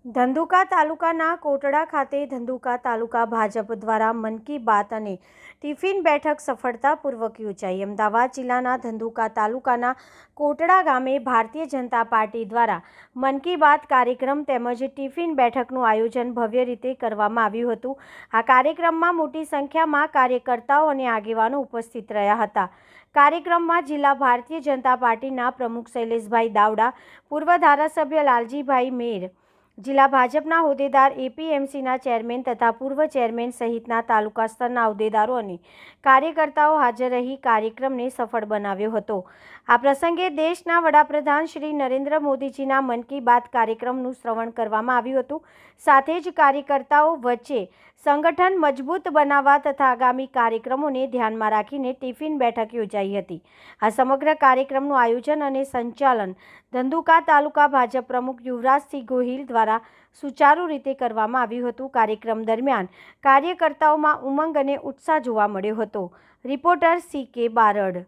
ધંધુકા તાલુકાના કોટડા ખાતે ધંધુકા તાલુકા ભાજપ દ્વારા મન કી બાત અને ટિફિન બેઠક સફળતાપૂર્વક યોજાઈ। અમદાવાદ જિલ્લાના ધંધુકા તાલુકાના કોટડા ગામે ભારતીય જનતા પાર્ટી દ્વારા મન કી બાત કાર્યક્રમ તેમજ ટિફિન બેઠકનું આયોજન ભવ્ય રીતે કરવામાં આવ્યું હતું। આ કાર્યક્રમમાં મોટી સંખ્યામાં કાર્યકર્તાઓ અને આગેવાનો ઉપસ્થિત રહ્યા હતા। કાર્યક્રમમાં જિલ્લા ભારતીય જનતા પાર્ટીના પ્રમુખ શૈલેષભાઈ દાવડા, પૂર્વ ધારાસભ્ય લાલજીભાઈ મેર, જિલ્લા ભાજપના હોદ્દેદાર, એપીએમસીના ચેરમેન તથા પૂર્વ ચેરમેન સહિતના તાલુકા સ્તરના હોદ્દેદારો અને કાર્યકર્તાઓ હાજર રહી કાર્યક્રમને સફળ બનાવ્યો હતો। આ પ્રસંગે દેશના વડાપ્રધાન શ્રી નરેન્દ્ર મોદીજીના મન કી બાત કાર્યક્રમનું શ્રવણ કરવામાં આવ્યું હતું। સાથે જ કાર્યકર્તાઓ વચ્ચે સંગઠન મજબૂત બનાવવા તથા આગામી કાર્યક્રમોને ધ્યાનમાં રાખીને ટિફિન બેઠક યોજાઈ હતી। આ સમગ્ર કાર્યક્રમનું આયોજન અને સંચાલન ધંધુકા તાલુકા ભાજપ પ્રમુખ યુવરાજસિંહ ગોહિલ દ્વારા સુચારુ રીતે કરવામાં આવ્યું હતું। કાર્યક્રમ દરમિયાન કાર્યકર્તાઓમાં ઉમંગ અને ઉત્સાહ જોવા મળ્યો હતો। Reporter CK Barad.